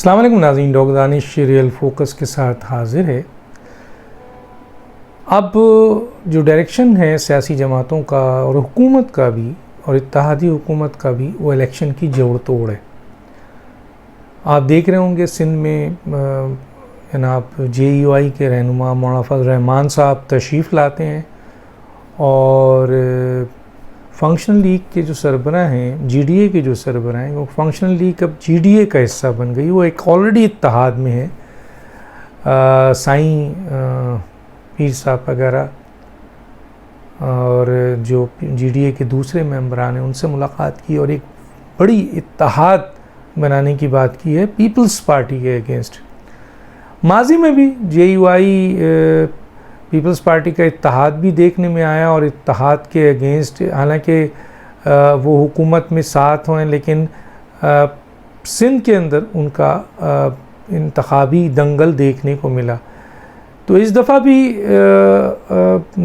अस्सलाम वालेकुम नाज़रीन, डॉक्टर दानिश रियल फोकस के साथ हाजिर है। अब जो डायरेक्शन है सियासी जमातों का और हुकूमत का भी और इत्तेहादी हुकूमत का भी, वो इलेक्शन की जोड़ तोड़ है। आप देख रहे होंगे सिंध में जनाब JUI के रहनुमा मौलाना फजल रहमान साहब तशरीफ़ लाते हैं और फंक्शनल लीग के जो सरबराह हैं, GDA के जो सरबराह हैं, वो फंक्शनल लीग अब GDA का हिस्सा बन गई। वो एक ऑलरेडी इत्तेहाद में है। साईं पीर साहब वगैरह और जो GDA के दूसरे मेंबरान हैं, उनसे मुलाकात की और एक बड़ी इत्तेहाद बनाने की बात की है पीपल्स पार्टी के अगेंस्ट। माजी में भी JUI पीपल्स पार्टी का इत्तेहाद भी देखने में आया और इत्तेहाद के अगेंस्ट, हालांकि वो हुकूमत में साथ हैं, लेकिन सिंध के अंदर उनका इंतखाबी दंगल देखने को मिला। तो इस दफ़ा भी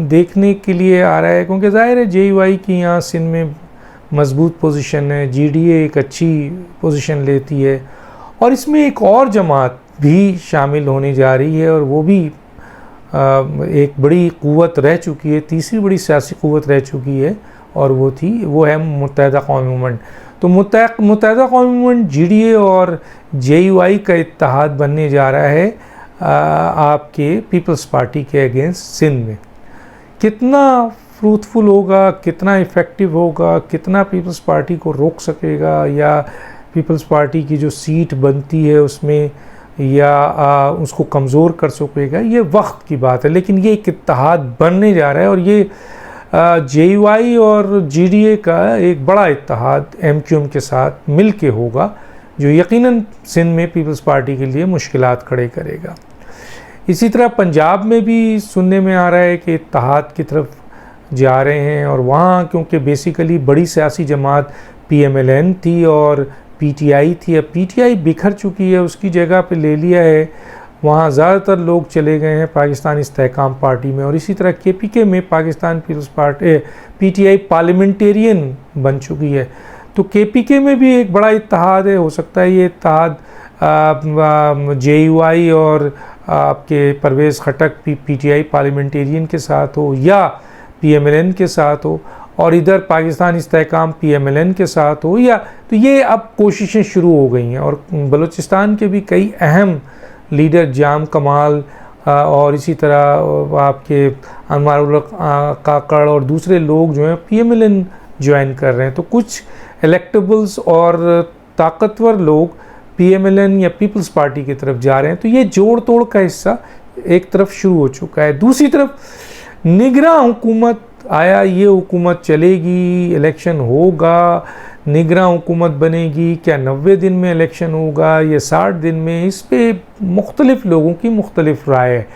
देखने के लिए आ रहा है, क्योंकि ज़ाहिर है JUI की यहाँ सिंध में मजबूत पोजीशन है, GDA एक अच्छी पोजीशन लेती है और इसमें एक और जमात भी शामिल होने जा रही है और वो भी एक बड़ी क़ुव्वत रह चुकी है, तीसरी बड़ी सियासी क़ुव्वत रह चुकी है और वो है मुत्तहिदा कौमी मूवमेंट। तो मुत्तहिदा कौमी मूवमेंट GDA और JUI का इत्तेहाद बनने जा रहा है आपके पीपल्स पार्टी के अगेंस्ट सिंध में। कितना फ्रूटफुल होगा, कितना इफ़ेक्टिव होगा, कितना पीपल्स पार्टी को रोक सकेगा या पीपल्स पार्टी की जो सीट बनती है उसमें या उसको कमज़ोर कर सकेगा, ये वक्त की बात है। लेकिन ये एक इत्तेहाद बनने जा रहा है और ये JUI और GDA का एक बड़ा इत्तेहाद MQM के साथ मिल के होगा, जो यकीनन सिंध में पीपल्स पार्टी के लिए मुश्किलात खड़े करेगा। इसी तरह पंजाब में भी सुनने में आ रहा है कि इत्तेहाद की तरफ जा रहे हैं और वहाँ क्योंकि बेसिकली बड़ी सियासी जमात PMLN थी और PTI थी। अब PTI बिखर चुकी है, उसकी जगह पे ले लिया है, वहाँ ज़्यादातर लोग चले गए हैं पाकिस्तान इस्तेहकाम पार्टी में और इसी तरह KPK में पाकिस्तान पीपल्स पार्टी PTI पार्लियामेंटेरियन बन चुकी है। तो KPK में भी एक बड़ा इत्तेहाद है। हो सकता है ये इत्तेहाद JUI और आपके परवेज़ खटक PTI पार्लियामेंटेरियन के साथ हो या PMLN के साथ हो और इधर पाकिस्तान इस्तेहकाम PMLN के साथ हो, या तो ये अब कोशिशें शुरू हो गई हैं। और बलूचिस्तान के भी कई अहम लीडर जाम कमाल और इसी तरह आपके अनवारुल काकड़ और दूसरे लोग जो हैं PMLN ज्वाइन कर रहे हैं। तो कुछ इलेक्टेबल्स और ताकतवर लोग PMLN या पीपल्स पार्टी की तरफ जा रहे हैं। तो ये जोड़ तोड़ का हिस्सा एक तरफ शुरू हो चुका है। दूसरी तरफ निगरां हुकूमत आया, ये हुकूमत चलेगी, इलेक्शन होगा, निगरां हुकूमत बनेगी, क्या 90 दिन में इलेक्शन होगा या 60 दिन में, इस पे मुख्तलिफ लोगों की मुख्तलिफ राय है।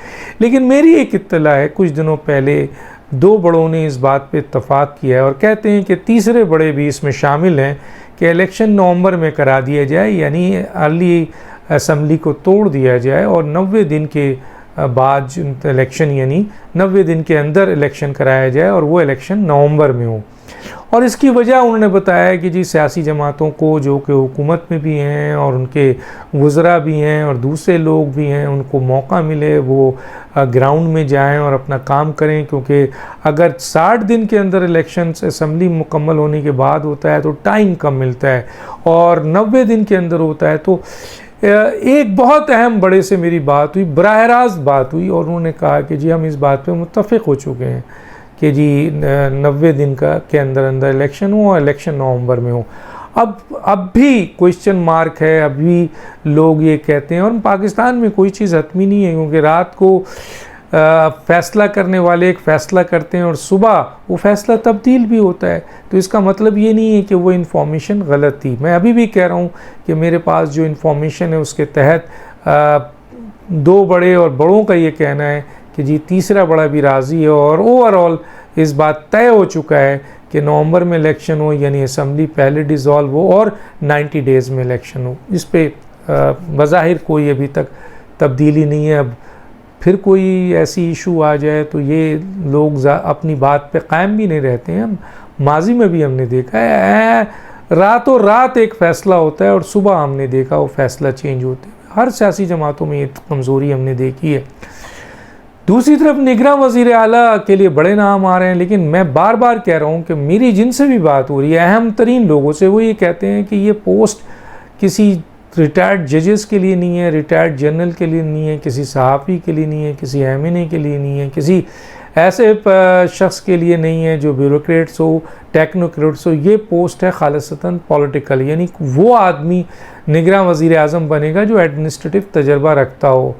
लेकिन मेरी एक इत्तला है, कुछ दिनों पहले दो बड़ों ने इस बात पे इत्तफाक किया है और कहते हैं कि तीसरे बड़े भी इसमें शामिल हैं कि इलेक्शन नवंबर में करा दिया जाए, यानी अर्ली असम्बली को तोड़ दिया जाए और 90 दिन के बाद इलेक्शन, यानी 90 दिन के अंदर इलेक्शन कराया जाए और वो इलेक्शन नवंबर में हो। और इसकी वजह उन्होंने बताया कि जी सियासी जमातों को जो कि हुकूमत में भी हैं और उनके वज़रा भी हैं और दूसरे लोग भी हैं, उनको मौका मिले वो ग्राउंड में जाएं और अपना काम करें, क्योंकि अगर 60 दिन के अंदर इलेक्शन असम्बली मुकम्मल होने के बाद होता है तो टाइम कम मिलता है और 90 दिन के अंदर होता है। तो एक बहुत अहम बड़े से मेरी बात हुई, बराह रास्त बात हुई और उन्होंने कहा कि जी हम इस बात पे मुत्तफ़िक़ हो चुके हैं कि जी 90 दिन के अंदर इलेक्शन हो और इलेक्शन नवंबर में हो। अब भी क्वेश्चन मार्क है, अभी लोग ये कहते हैं और पाकिस्तान में कोई चीज़ हतमी नहीं है, क्योंकि रात को फ़ैसला करने वाले एक फ़ैसला करते हैं और सुबह वो फ़ैसला तब्दील भी होता है। तो इसका मतलब ये नहीं है कि वो इन्फॉर्मेशन गलत थी। मैं अभी भी कह रहा हूँ कि मेरे पास जो इन्फॉर्मेशन है उसके तहत दो बड़े और बड़ों का ये कहना है कि जी तीसरा बड़ा भी राज़ी है और ओवरऑल इस बात तय हो चुका है कि नवंबर में इलेक्शन हो, यानी असम्बली पहले डिज़ोल्व हो और 90 डेज़ में इलेक्शन हो। इस पर बज़ाहिर कोई अभी तक तब्दीली नहीं है। अब फिर कोई ऐसी इशू आ जाए तो ये लोग अपनी बात पे कायम भी नहीं रहते हैं। माजी में भी हमने देखा है रातों रात एक फ़ैसला होता है और सुबह हमने देखा वो फ़ैसला चेंज होते हैं। हर सियासी जमातों में ये कमज़ोरी हमने देखी है। दूसरी तरफ निगरां वज़ीर आला के लिए बड़े नाम आ रहे हैं, लेकिन मैं बार बार कह रहा हूँ कि मेरी जिनसे भी बात हो रही है अहम तरीन लोगों से, वो ये कहते हैं कि ये पोस्ट किसी रिटायर्ड जजेस के लिए नहीं है, रिटायर्ड जनरल के लिए नहीं है, किसी सहाफ़ी के लिए नहीं है, किसी एमएनए के लिए नहीं है, किसी ऐसे शख्स के लिए नहीं है जो ब्यूरोक्रेट्स हो, टेक्नोक्रेट्स हो। ये पोस्ट है खालिसतन पॉलिटिकल, यानी वो आदमी निगरां वज़ीर आज़म बनेगा जो एडमिनिस्ट्रेटिव तजर्बा रखता हो।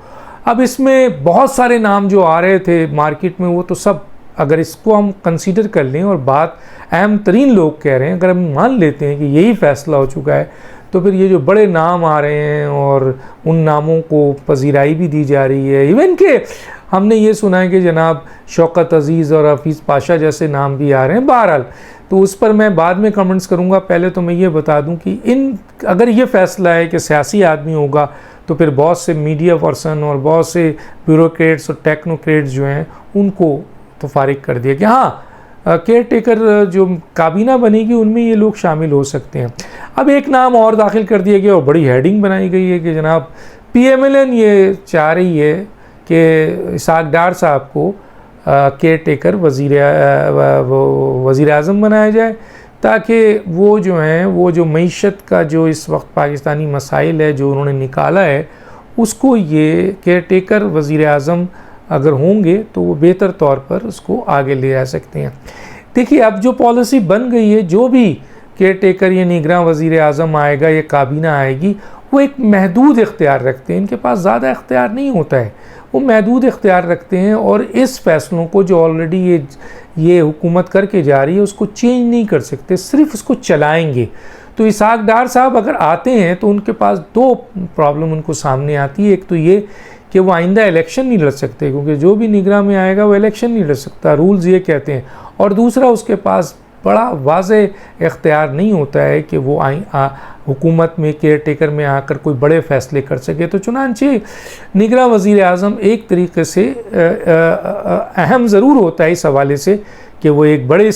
अब इसमें बहुत सारे नाम जो आ रहे थे मार्केट में, वो तो सब अगर इसको हम कंसीडर कर लें और बात अहम तरीन लोग कह रहे हैं, अगर हम मान लेते हैं कि यही फ़ैसला हो चुका है, तो फिर ये जो बड़े नाम आ रहे हैं और उन नामों को पजीराई भी दी जा रही है। इवन के हमने ये सुना है कि जनाब शौकत अज़ीज़ और हफीज़ पाशा जैसे नाम भी आ रहे हैं। बहरहाल तो उस पर मैं बाद में कमेंट्स करूँगा। पहले तो मैं ये बता दूँ कि अगर ये फ़ैसला है कि सियासी आदमी होगा, तो फिर बहुत से मीडिया पर्सन और बहुत से ब्यूरोक्रेट्स और टेक्नोक्रेट्स जो हैं उनको तो फारिग कर दिया कि हाँ केयर टेकर जो काबीना बनेगी उनमें ये लोग शामिल हो सकते हैं। अब एक नाम और दाखिल कर दिया गया और बड़ी हेडिंग बनाई गई है कि जनाब PMLN ये चाह रही है कि इसहाक डार साहब को केयर टेकर वज़ीर आज़म बनाया जाए, ताकि वो जो हैं वो जो मईशत का जो इस वक्त पाकिस्तानी मसाइल है जो उन्होंने निकाला है, उसको ये केयर टेकर वज़ीर आज़म अगर होंगे तो वो बेहतर तौर पर उसको आगे ले जा सकते हैं। देखिए अब जो पॉलिसी बन गई है, जो भी केयर टेकर या निगरां वज़ीर आज़म आएगा या काबीना आएगी, वो एक महदूद इख्तियार रखते हैं, इनके पास ज़्यादा इख्तियार नहीं होता है, वो महदूद इख्तियार रखते हैं और इस फैसलों को जो ऑलरेडी ये हुकूमत करके जा रही है उसको चेंज नहीं कर सकते, सिर्फ उसको चलाएंगे। तो इसहाक डार साहब अगर आते हैं तो उनके पास दो प्रॉब्लम उनको सामने आती है। एक तो ये कि वो आइंदा इलेक्शन नहीं लड़ सकते, क्योंकि जो भी निगरां में आएगा वो इलेक्शन नहीं लड़ सकता, रूल्स ये कहते हैं। और दूसरा उसके पास बड़ा वाज़े इख्तियार नहीं होता है कि वो हुकूमत में केयर टेकर में आकर कोई बड़े फ़ैसले कर सके। तो चुनांचे निगरां वज़ीर आज़म एक तरीके से अहम ज़रूर होता है इस हवाले से कि वो एक बड़े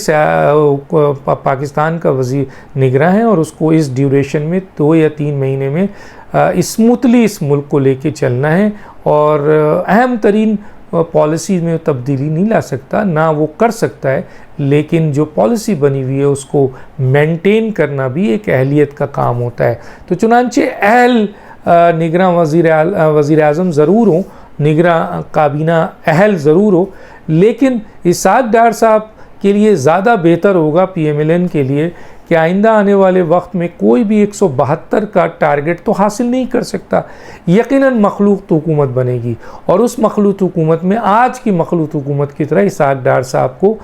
पाकिस्तान का वज़ीर निगरां है और उसको इस ड्यूरेशन में 2 या 3 महीने में स्मूथली इस मुल्क को लेके चलना है और अहम तरीन पॉलिसी में तब्दीली नहीं ला सकता, ना वो कर सकता है, लेकिन जो पॉलिसी बनी हुई है उसको मेंटेन करना भी एक अहलियत का काम होता है। तो चुनांचे अहल निगरां वज़ीर आज़म ज़रूर हो, निगरां काबीना अहल ज़रूर हो, लेकिन इसहाक डार साहब के लिए ज़्यादा बेहतर होगा PMLN के लिए कि आइंदा आने वाले वक्त में कोई भी 172 का टारगेट तो हासिल नहीं कर सकता। यकीनन मखलूत हुकूमत बनेगी और उस मखलूत हुकूमत में आज की मखलूत हुकूमत की तरह इसहाक डार साहब को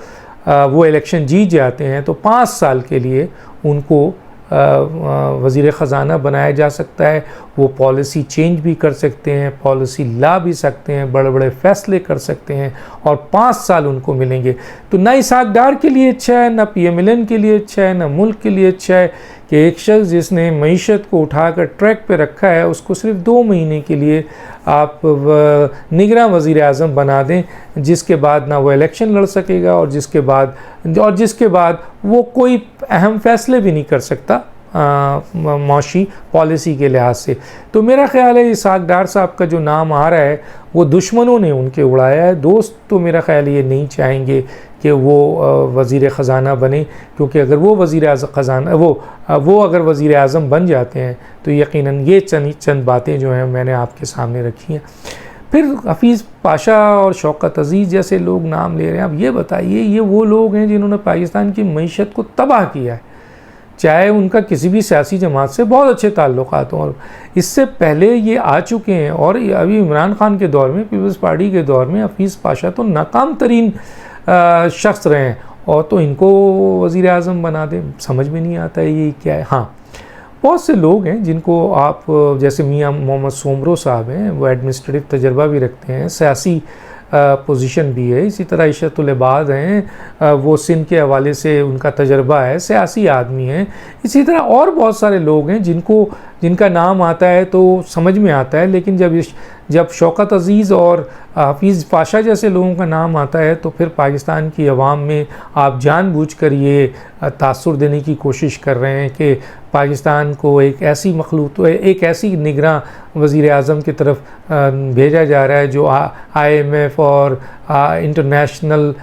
वो इलेक्शन जीत जाते हैं तो 5 साल के लिए उनको वज़ीर ख़ज़ाना बनाया जा सकता है। वो पॉलिसी चेंज भी कर सकते हैं, पॉलिसी ला भी सकते हैं, बड़े बड़े फ़ैसले कर सकते हैं और 5 साल उनको मिलेंगे। तो ना इसहाक डार के लिए अच्छा है, ना PMLN के लिए अच्छा है, ना मुल्क के लिए अच्छा है कि एक शख्स जिसने मईशत को उठाकर ट्रैक पे रखा है उसको सिर्फ 2 महीने के लिए आप निगरां वज़ीर आज़म बना दें, जिसके बाद ना वो इलेक्शन लड़ सकेगा और जिसके बाद वो कोई अहम फ़ैसले भी नहीं कर सकता मौशी पॉलिसी के लिहाज से। तो मेरा ख़्याल है इसहाक डार साहब का जो नाम आ रहा है वो दुश्मनों ने उनके उड़ाया है, दोस्त तो मेरा ख्याल ये नहीं चाहेंगे कि वो वज़ीर ख़ज़ाना बने, क्योंकि अगर वो वज़ीर ख़ज़ाना वो अगर वज़ीर आज़म बन जाते हैं तो यकीनन ये चंद बातें जो हैं मैंने आपके सामने रखी हैं। फिर हफीज़ पाशा और शौकत अज़ीज़ जैसे लोग नाम ले रहे हैं। अब ये बताइए, ये वो लोग हैं जिन्होंने पाकिस्तान की मईशत को तबाह किया है, चाहे उनका किसी भी सियासी जमात से बहुत अच्छे ताल्लुकात हों, और इससे पहले ये आ चुके हैं। और अभी इमरान खान के दौर में, पीपल्स पार्टी के दौर में हफीज़ पाशा तो नाकाम तरीन शख्स रहे हैं और तो इनको वज़ीर आज़म बना दें, समझ में नहीं आता है ये क्या है। हाँ, बहुत से लोग हैं जिनको आप जैसे मियाँ मोहम्मद सोमरो साहब हैं, वो एडमिनिस्ट्रेटिव तजर्बा भी रखते हैं, सियासी पोजीशन भी है। इसी तरह इशरतुल इबाद हैं, वो सिंध के हवाले से उनका तजर्बा है, सियासी आदमी हैं। इसी तरह और बहुत सारे लोग हैं जिनका नाम आता है तो समझ में आता है, लेकिन जब शौकत अज़ीज़ और हफीज़ पाशा जैसे लोगों का नाम आता है तो फिर पाकिस्तान की आवाम में आप जानबूझकर ये तासुर देने की कोशिश कर रहे हैं कि पाकिस्तान को एक ऐसी मखलूत, एक ऐसी निगरां वज़ीर आज़म की तरफ भेजा जा रहा है जो IMF और इंटरनेशनल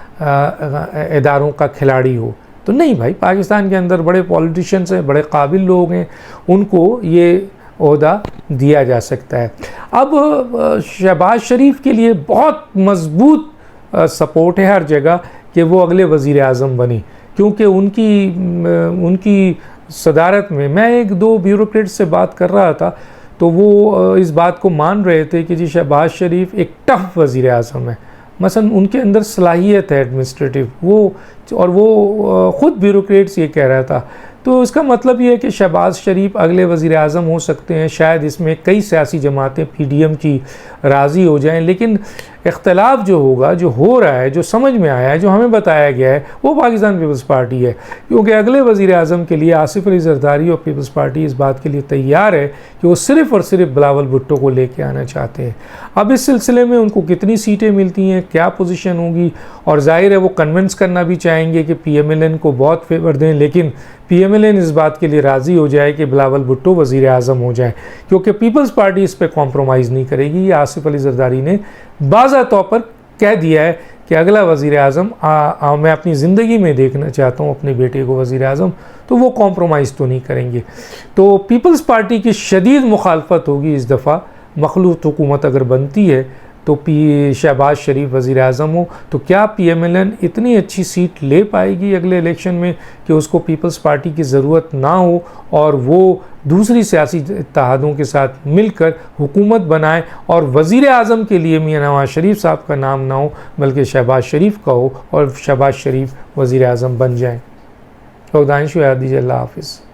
इदारों का खिलाड़ी हो। तो नहीं भाई, पाकिस्तान के अंदर बड़े पॉलिटिशियंस हैं, बड़े काबिल लोग हैं, उनको ये ओहदा दिया जा सकता है। अब शहबाज शरीफ के लिए बहुत मज़बूत सपोर्ट है हर जगह कि वो अगले वज़ीर आज़म बने, क्योंकि उनकी सदारत में, मैं एक दो ब्यूरोक्रेट से बात कर रहा था तो वो इस बात को मान रहे थे कि जी शहबाज शरीफ एक टफ वज़ीर आज़म है, मसलन उनके अंदर सलाहियत है एडमिनिस्ट्रेटिव, वो ख़ुद ब्यूरोक्रेट्स ये कह रहा था। तो इसका मतलब ये है कि शहबाज शरीफ अगले वज़ीर आज़म हो सकते हैं। शायद इसमें कई सियासी जमातें PDM की राज़ी हो जाएं, लेकिन इख्तलाफ जो होगा, जो हो रहा है, जो समझ में आया है, जो हमें बताया गया है, वो पाकिस्तान पीपल्स पार्टी है, क्योंकि अगले वज़ीर आज़म के लिए आसिफ अली ज़रदारी और पीपल्स पार्टी इस बात के लिए तैयार है कि वो सिर्फ़ और सिर्फ बिलावल भुट्टो को लेके आना चाहते हैं। अब इस सिलसिले में उनको कितनी सीटें मिलती हैं, क्या पोजीशन होगी, और जाहिर है वो कन्विंस करना भी चाहेंगे कि PMLN को बहुत फेवर दें, लेकिन PMLN इस बात के लिए राज़ी हो जाए कि बिलावल भुट्टो वज़ीर आज़म हो जाए, क्योंकि पीपल्स पार्टी इस पर कॉम्प्रोमाइज़ नहीं करेगी। ये आसिफ अली ज़रदारी ने बाज़ा तौर पर कह दिया है कि अगला वज़ीर आज़म मैं अपनी ज़िंदगी में देखना चाहता हूँ अपने बेटे को वज़ीर आज़म, तो वो कॉम्प्रोमाइज़ तो नहीं करेंगे। तो पीपल्स पार्टी की शदीद मुखालफत होगी इस दफ़ा। मखलूत हुकूमत अगर बनती है तो शहबाज शरीफ वज़ीर आज़म हो, तो क्या PMLN इतनी अच्छी सीट ले पाएगी अगले इलेक्शन में कि उसको पीपल्स पार्टी की ज़रूरत ना हो और वो दूसरी सियासी इत्तेहादों के साथ मिलकर हुकूमत बनाए, और वज़ीर आज़म के लिए मियां नवाज़ शरीफ साहब का नाम ना हो बल्कि शहबाज शरीफ का हो और शहबाज शरीफ वज़ीर आज़म बन जाए। दानिश याद दीजिए। अल्लाह हाफ़िज़।